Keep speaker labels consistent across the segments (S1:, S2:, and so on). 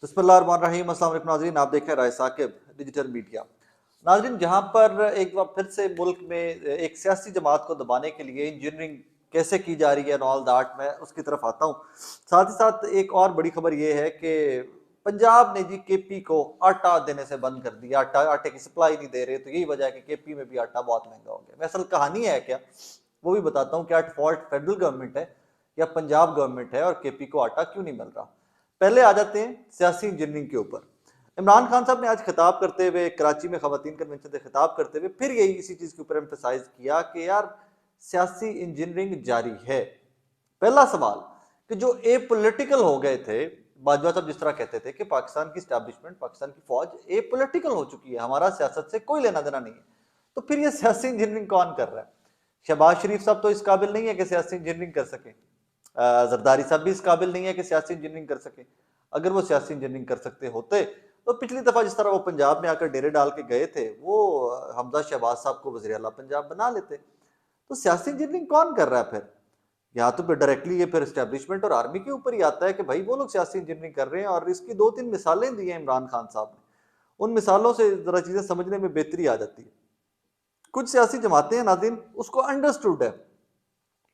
S1: बिस्मिल्लाहिर्रहमानिर्रहीम। अस्सलाम वालेकुम नाज़रीन, आप देख रहे हैं राय साकिब डिजिटल मीडिया। नाज़रीन, जहाँ पर एक बार फिर से मुल्क में एक सियासी जमात को दबाने के लिए इंजीनियरिंग कैसे की जा रही है, ऑल दैट, मैं उसकी तरफ आता हूँ। साथ ही साथ एक और बड़ी खबर ये है कि पंजाब ने जी केपी को आटा देने से बंद कर दिया। आटे की सप्लाई नहीं दे रहे, तो यही वजह है कि केपी में भी आटा बहुत महंगा हो गया। असल कहानी है क्या, वो भी बताता हूँ। क्या एट फॉल्ट फेडरल गवर्नमेंट है या पंजाब गवर्नमेंट है, और केपी को आटा क्यों नहीं मिल रहा। पहले आ जाते हैं सियासी इंजीनियरिंग के ऊपर। इमरान खान साहब ने आज खिताब करते हुए, कराची में खवातीन कन्वेंशन से खिताब करते हुए, फिर यही इसी चीज के ऊपर एम्फेसाइज किया कि यार सियासी इंजीनियरिंग जारी है। पहला सवाल कि जो ए पोलिटिकल हो गए थे, बाजवा साहब जिस तरह कहते थे कि पाकिस्तान की स्टैब्लिशमेंट, पाकिस्तान की फौज ए पोलिटिकल हो चुकी है, हमारा सियासत से कोई लेना देना नहीं है, तो फिर ये सियासी इंजीनियरिंग कौन कर रहा है। शहबाज शरीफ साहब तो इस काबिल नहीं है कि सियासी इंजीनियरिंग कर सके। जरदारी साहब भी इस काबिल नहीं है कि सियासी इंजीनियरिंग कर सके। अगर वो सियासी इंजीनियरिंग कर सकते होते तो पिछली दफा जिस तरह वो पंजाब में आकर डेरे डाल के गए थे, वो हमजा शहबाज साहब को वजीर आला पंजाब बना लेते। तो सियासी इंजीनियरिंग कौन कर रहा है फिर। या तो फिर डायरेक्टली ये फिर एस्टेब्लिशमेंट और आर्मी के ऊपर ही आता है कि भाई वो लोग सियासी इंजीनियरिंग कर रहे हैं, और इसकी दो तीन मिसालें दी हैं इमरान खान साहब ने। उन मिसालों से जरा चीजें समझने में बेहतरी आ जाती है। कुछ सियासी जमातें हैं नाज़रीन, उसको अंडरस्टूड है,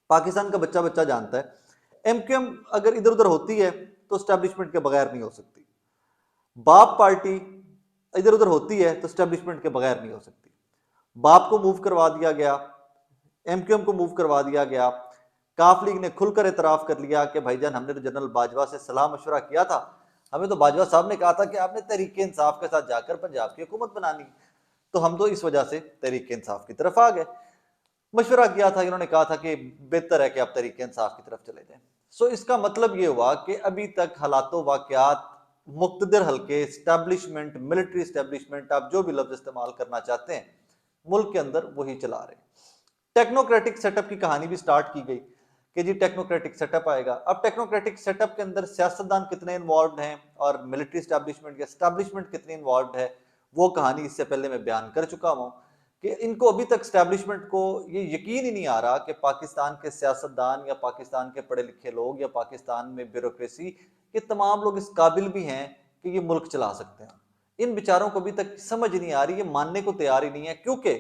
S1: पाकिस्तान का बच्चा बच्चा जानता है, एमक्यूएम अगर इधर उधर होती है तो स्टैब्लिशमेंट के बगैर नहीं हो सकती। बाप पार्टी इधर उधर होती है तो स्टैब्लिशमेंट के बगैर नहीं हो सकती। बाप को मूव करवा दिया गया, एमक्यूएम को मूव करवा दिया गया। काफ लीग ने खुलकर एतराफ कर लिया कि भाईजान हमने तो जनरल बाजवा से सलाह मशवरा किया था, हमें तो बाजवा साहब ने कहा था कि आपने तहरीक इंसाफ के साथ जाकर पंजाब की हुकूमत बनानी, तो हम तो इस वजह से तहरीक इंसाफ की तरफ आ गए। मशवरा किया था, इन्होंने कहा था कि बेहतर है कि आप तहरीक इंसाफ की तरफ चले जाएं। सो इसका मतलब ये हुआ कि अभी तक हालातों वाकयात, मुक्तदर हल्के, स्टैब्लिशमेंट, मिलिट्री स्टैब्लिशमेंट, आप जो भी लफ्ज इस्तेमाल करना चाहते हैं, मुल्क के अंदर वही चला रहे। टेक्नोक्रेटिक सेटअप की कहानी भी स्टार्ट की गई कि जी टेक्नोक्रेटिक सेटअप आएगा। अब टेक्नोक्रेटिक सेटअप के अंदर सियासतदान कितने इन्वॉल्व हैं और मिलिट्री स्टैब्लिशमेंट या स्टैब्लिशमेंट कितनी इन्वॉल्व है, वो कहानी इससे पहले मैं बयान कर चुका हूं कि इनको अभी तक स्टैब्लिशमेंट को ये यकीन ही नहीं आ रहा कि पाकिस्तान के सियासतदान या पाकिस्तान के पढ़े लिखे लोग या पाकिस्तान में ब्यूरोक्रेसी के तमाम लोग इस काबिल भी हैं कि ये मुल्क चला सकते हैं। इन बेचारों को अभी तक समझ नहीं आ रही, ये मानने को तैयार ही नहीं है, क्योंकि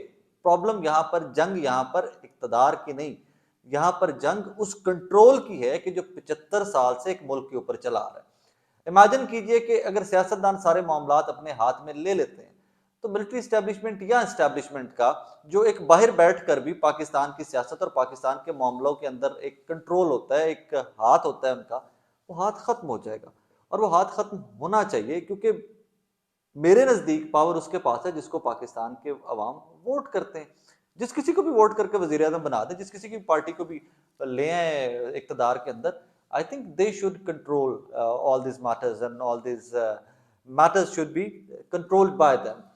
S1: प्रॉब्लम यहां पर, जंग यहां पर इक्तदार की नहीं, यहां पर जंग उस कंट्रोल की है कि जो 75 साल से एक मुल्क के ऊपर चला रहा है। इमेजिन कीजिए कि अगर सियासतदान सारे मामलात अपने हाथ में ले लेते हैं, तो मिलिट्री स्टैब्लिशमेंट या एस्टैब्लिशमेंट का जो एक बाहर बैठ कर भी पाकिस्तान की सियासत और पाकिस्तान के मामलों के अंदर एक कंट्रोल होता है, एक हाथ होता है उनका, वो हाथ खत्म हो जाएगा। और वो हाथ खत्म होना चाहिए, क्योंकि मेरे नजदीक पावर उसके पास है जिसको पाकिस्तान के अवाम वोट करते हैं। जिस किसी को भी वोट करके वजीर आजम बना दे, जिस किसी की पार्टी को भी ले आए इक्तदार के अंदर, I think they should control all this matters, and all this matters should be controlled by them.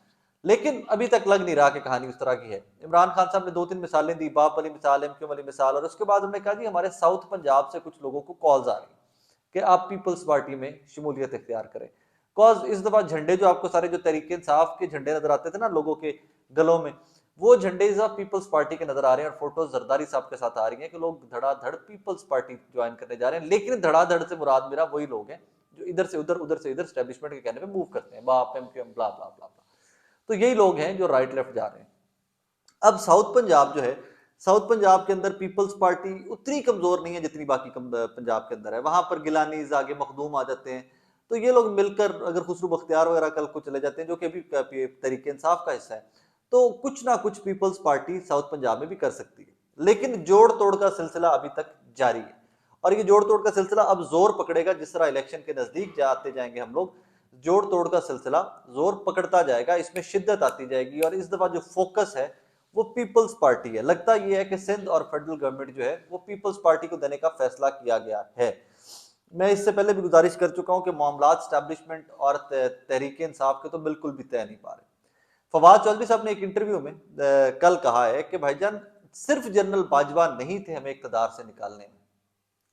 S1: लेकिन अभी तक लग नहीं रहा कि कहानी उस तरह की है। इमरान खान साहब ने दो तीन मिसालें दी, बाप वाली मिसाल, एमक्यूएम वाली मिसाल, और उसके बाद उन्होंने कहा जी हमारे साउथ पंजाब से कुछ लोगों को कॉल्स आ रही कि आप पीपल्स पार्टी में शमूलियत इख्तियार करें। कॉज इस दफा झंडे जो आपको सारे जो तरीके इंसाफ के झंडे नजर आते थे ना लोगों के गलों में, वो झंडे इस पीपल्स पार्टी के नजर आ रहे हैं, और फोटो जरदारी साहब के साथ आ रही हैं कि लोग धड़ाधड़ पीपल्स पार्टी ज्वाइन करने जा रहे हैं। लेकिन धड़ाधड़ से मुराद मेरा वही लोग हैं जो इधर से उधर, उधर से इधर स्टैब्लिशमेंट के कहने पे मूव करते हैं, बाप एमक्यूएम ब्ला ब्ला ब्ला ब्ला। तो यही लोग हैं जो राइट लेफ्ट जा रहे हैं। अब साउथ पंजाब जो है, साउथ पंजाब के अंदर पीपल्स पार्टी उतनी कमजोर नहीं है जितनी बाकी पंजाब के अंदर है। वहां पर गिलानीज आगे मखदूम आ जाते हैं, तो ये लोग मिलकर अगर खुसरू बख्तियार वगैरह कल को चले जाते हैं, जो कि अभी तरीके इंसाफ का हिस्सा है, तो कुछ ना कुछ पीपल्स पार्टी साउथ पंजाब में भी कर सकती है। लेकिन जोड़ तोड़ का सिलसिला अभी तक जारी है, और ये जोड़ तोड़ का सिलसिला अब जोर पकड़ेगा जिस तरह इलेक्शन के नजदीक जाते जाएंगे हम लोग। जोड़ तोड़ का सिलसिला जोर पकड़ता जाएगा, इसमें शिद्दत आती जाएगी, और इस दफा जो फोकस है वो पीपल्स पार्टी है। लगता यह है कि सिंध और फेडरल गवर्नमेंट जो है वो पीपल्स पार्टी को देने का फैसला किया गया है। मैं इससे पहले भी गुजारिश कर चुका हूं कि मामलात स्टैब्लिशमेंट और तहरीक इंसाफ के तो बिल्कुल भी तय नहीं पा रहे। फवाद चौधरी साहब ने एक इंटरव्यू में कल कहा है कि भाईजान सिर्फ जनरल बाजवा नहीं थे हमें इकतदार से निकालने में,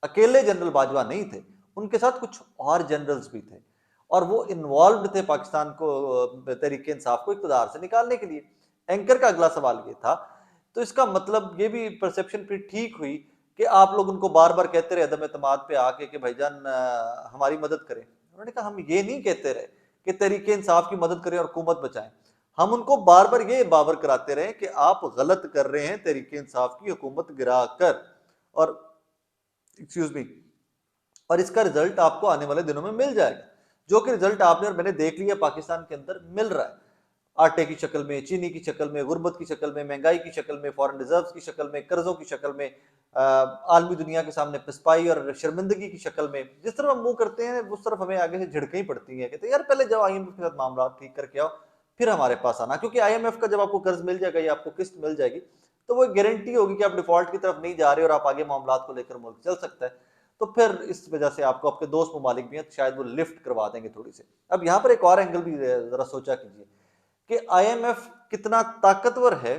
S1: अकेले जनरल बाजवा नहीं थे, उनके साथ कुछ और जनरल्स भी थे, और वो इन्वॉल्व थे पाकिस्तान को तहरीक इंसाफ को इकतदार से निकालने के लिए। एंकर का अगला सवाल ये था, तो इसका मतलब ये भी परसेप्शन फिर ठीक हुई कि आप लोग उनको बार बार कहते रहे अदम एतमाद पे आके कि भाईजान हमारी मदद करें। उन्होंने कहा हम ये नहीं कहते रहे कि तहरीक इंसाफ की मदद करें और हुकूमत बचाएं, हम उनको बार बार ये बावर कराते रहे कि आप गलत कर रहे हैं तहरीक इंसाफ की हुकूमत गिरा कर, और एक्सक्यूज मी, और इसका रिजल्ट आपको आने वाले दिनों में मिल जाएगा, जो कि रिजल्ट आपने और मैंने देख लिया पाकिस्तान के अंदर मिल रहा है, आटे की शक्ल में, चीनी की शक्ल में, गुर्बत की शक्ल में, महंगाई की शक्ल में, फॉरेन रिजर्व्स की शक्ल में, कर्जों की शक्ल में, आलमी दुनिया के सामने पसपाई और शर्मिंदगी की शक्ल में। जिस तरफ हम मुंह करते हैं उस तरफ हमें आगे से झिड़कें ही पड़ती हैं, कहते हैं यार पहले जाओ IMF के साथ मामला ठीक करके आओ फिर हमारे पास आना, क्योंकि IMF का जब आपको कर्ज मिल जाएगा या आपको किस्त मिल जाएगी तो वो गारंटी होगी कि आप डिफॉल्ट की तरफ नहीं जा रहे और आप आगे मामला को लेकर मुल्क चल सकता है। तो फिर इस वजह से आपको आपके दोस्त ममालिक भी हैं शायद वो लिफ्ट करवा देंगे थोड़ी सी। अब यहाँ पर एक और एंगल भी जरा सोचा कीजिए कि IMF कितना ताकतवर है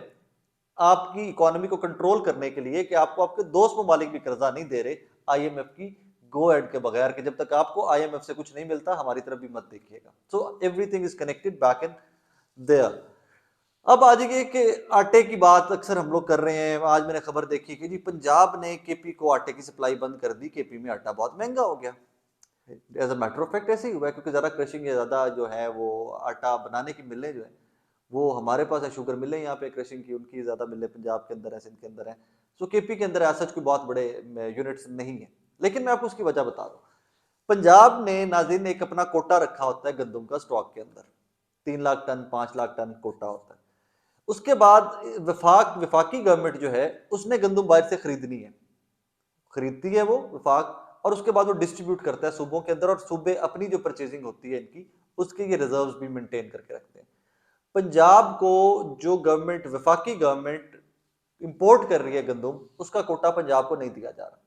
S1: आपकी इकोनॉमी को कंट्रोल करने के लिए कि आपको आपके दोस्त ममालिक भी कर्जा नहीं दे रहे IMF की गो एड के बगैर, कि जब तक आपको IMF से कुछ नहीं मिलता हमारी तरफ भी मत देखिएगा। So everything is connected back in their. अब आ जाइए कि आटे की बात अक्सर हम लोग कर रहे हैं। आज मैंने खबर देखी कि जी पंजाब ने KP को आटे की सप्लाई बंद कर दी, KP में आटा बहुत महंगा हो गया। As a matter of fact ऐसे ही हुआ है, क्योंकि ज़्यादा क्रशिंग या ज़्यादा जो है वो आटा बनाने की मिलें जो है वो हमारे पास है, शुगर मिलें यहाँ पे क्रशिंग की, उनकी ज़्यादा मिलें पंजाब के अंदर है, सिंध के अंदर है। सो KP के अंदर ऐसा कोई बहुत बड़े यूनिट्स नहीं है, लेकिन मैं आपको उसकी वजह बता दूँ। पंजाब ने नाज़रीन एक अपना कोटा रखा होता है गंदम का स्टॉक के अंदर, 3 लाख टन 5 लाख टन कोटा होता है। उसके बाद विफाकी गवर्नमेंट जो है उसने गंदम बाहर से खरीदनी है, खरीदती है वो विफाक, और उसके बाद वो डिस्ट्रीब्यूट करता है सूबों के अंदर, और सूबे अपनी जो परचेजिंग होती है इनकी उसके ये रिजर्व्स भी मेंटेन करके रखते हैं। पंजाब को जो गवर्नमेंट विफाकी गवर्नमेंट इंपोर्ट कर रही है गंदम, उसका कोटा पंजाब को नहीं दिया जा रहा।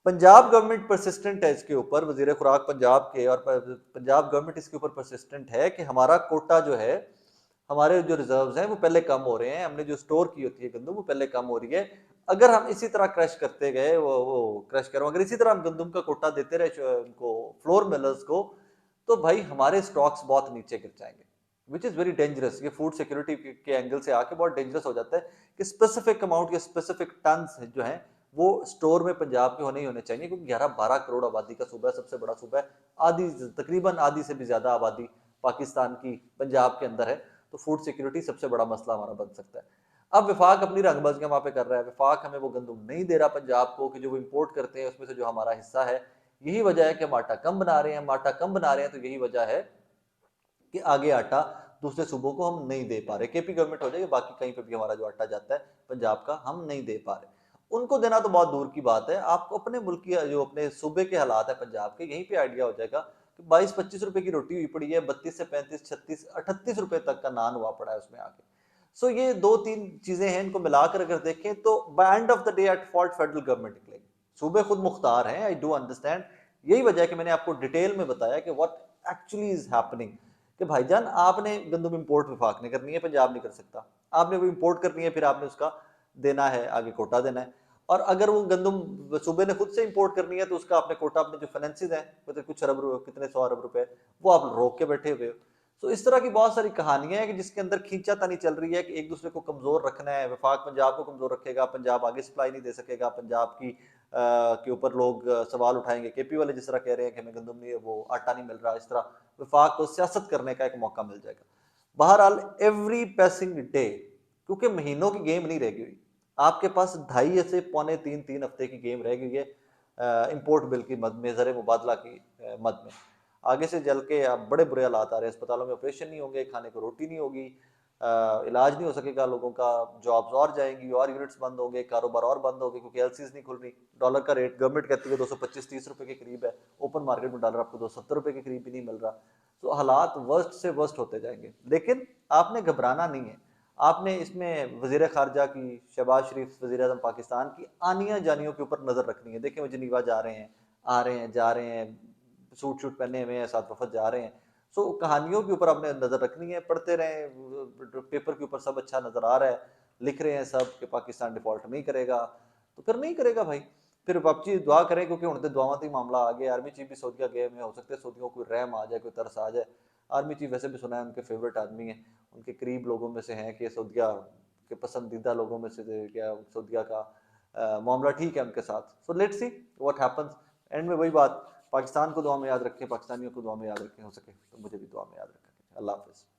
S1: पंजाब गवर्नमेंट परसिस्टेंट है इसके ऊपर, वजीर खुराक पंजाब के और पंजाब गवर्नमेंट इसके ऊपर परसिस्टेंट है कि हमारा कोटा जो है, हमारे जो रिजर्व्स हैं वो पहले कम हो रहे हैं, हमने जो स्टोर की होती है गंदम वो पहले कम हो रही है। अगर हम इसी तरह क्रश करते गए वो क्रश करो, अगर इसी तरह हम गंदम का कोटा देते रहे उनको फ्लोर मिलर्स को, तो भाई हमारे स्टॉक्स बहुत नीचे गिर जाएंगे, विच इज़ वेरी डेंजरस। ये फूड सिक्योरिटी के एंगल से आके बहुत डेंजरस हो जाता है कि स्पेसिफिक अमाउंट या स्पेसिफिक टन्स जो हैं वो स्टोर में पंजाब के होने ही होने चाहिए, क्योंकि 11-12 करोड़ आबादी का सूबा है, सबसे बड़ा सूबा है, आधी तकरीबन आधी से भी ज्यादा आबादी पाकिस्तान की पंजाब के अंदर है, तो फूड सिक्योरिटी सबसे बड़ा मसला हमारा बन सकता है। अब विफाक अपनी रंगबाजियां वहां पे कर रहा है, विफाक हमें वो गंदम नहीं दे रहा पंजाब को कि जो वो इम्पोर्ट करते हैं उसमें से जो हमारा हिस्सा है। यही वजह है कि हम आटा कम बना रहे हैं, हम आटा कम बना रहे हैं, तो यही वजह है कि आगे आटा दूसरे सूबों को हम नहीं दे पा रहे। KP गवर्नमेंट हो जाएगी, बाकी कहीं पे भी हमारा जो आटा जाता है पंजाब का हम नहीं दे पा रहे, उनको देना तो बहुत दूर की बात है। आपको अपने मुल्क की जो अपने सूबे के हालात है पंजाब के, यहीं पे आइडिया हो जाएगा कि 22-25 रुपए की रोटी हुई पड़ी है, 32 से 35 36 38 रुपए तक का नान हुआ पड़ा है उसमें आके। सो ये 2-3 चीजें हैं, इनको मिलाकर अगर देखें तो by end of the day at fault federal government निकलेगी। सूबे खुद मुख्तार हैं, आई डू अंडरस्टैंड। यही वजह है कि मैंने आपको डिटेल में बताया कि व्हाट एक्चुअली इज हैपनिंग, कि भाईजान आपने गंदम इंपोर्ट विफाक ने करनी है, पंजाब नहीं कर सकता। आपने वो इंपोर्ट करनी है, फिर आपने उसका देना है, आगे कोटा देना है। और अगर वो गंदम सूबे ने खुद से इंपोर्ट करनी है तो उसका आपने कोटा, अपने जो फाइनेंसिस हैं मतलब कुछ अरब कितने 100 अरब रुपए, वो आप रोक के बैठे हुए हो। तो इस तरह की बहुत सारी कहानियां हैं कि जिसके अंदर खींचातानी चल रही है कि एक दूसरे को कमजोर रखना है। विफाक पंजाब को कमजोर रखेगा, पंजाब आगे सप्लाई नहीं दे सकेगा, पंजाब की के ऊपर लोग सवाल उठाएंगे। KP वाले जिस तरह कह रहे हैं कि हमें गंदम नहीं, वो आटा नहीं मिल रहा, इस तरह विफाक को सियासत करने का एक मौका मिल जाएगा। बहरहाल एवरी पैसिंग डे, क्योंकि महीनों की गेम नहीं रह गई हुई, आपके पास 2.5 से पौने 3 हफ्ते की गेम रह गई है इंपोर्ट बिल की मद में, ज़र मुबादला की मद में। आगे से जल के अब बड़े बुरे हालात आ रहे हैं, अस्पतालों में ऑपरेशन नहीं होंगे, खाने को रोटी नहीं होगी, इलाज नहीं हो सकेगा लोगों का, जॉब्स और जाएंगी और यूनिट्स बंद होंगे, कारोबार और बंद होंगे, क्योंकि LCs नहीं खुल रही। डॉलर का रेट गवर्नमेंट कहती है 225-30 रुपए के करीब है, ओपन मार्केट में डॉलर आपको 270 रुपए के करीब भी नहीं मिल रहा। तो हालात वर्स्ट से वर्स्ट होते जाएंगे, लेकिन आपने घबराना नहीं है। आपने इसमें वजीर खारजा की, शहबाज शरीफ वजीर आजम पाकिस्तान की आनिया जानियों के ऊपर नजर रखनी है। देखें वो जिनीवा जा रहे हैं, आ रहे हैं, जा रहे हैं, सूट शूट पहने हुए हैं, साथ वफद जा रहे हैं। सो कहानियों के ऊपर आपने नजर रखनी है, पढ़ते रहें, पेपर के ऊपर सब अच्छा नजर आ रहा है, लिख रहे हैं सब कि पाकिस्तान डिफॉल्ट नहीं करेगा, तो फिर नहीं करेगा भाई। फिर बापची दुआ करें, क्योंकि हूँ तो दुआवां ही मामला आ गया। आर्मी चीफ भी सऊदिया गए में, हो सकते हैं सऊदियों को रहम आ जाए, कोई तरस आ जाए। आर्मी चीफ वैसे भी सुना है उनके फेवरेट आदमी है, उनके करीब लोगों में से हैं कि सऊदिया के पसंदीदा लोगों में से क्या सऊदिया का मामला ठीक है उनके साथ। So let's see what happens. And में वही बात, पाकिस्तान को दुआ में याद रखें, पाकिस्तानियों को दुआ में याद रखें, हो सके तो मुझे भी दुआ में याद रखें। अल्लाह हाफिज़।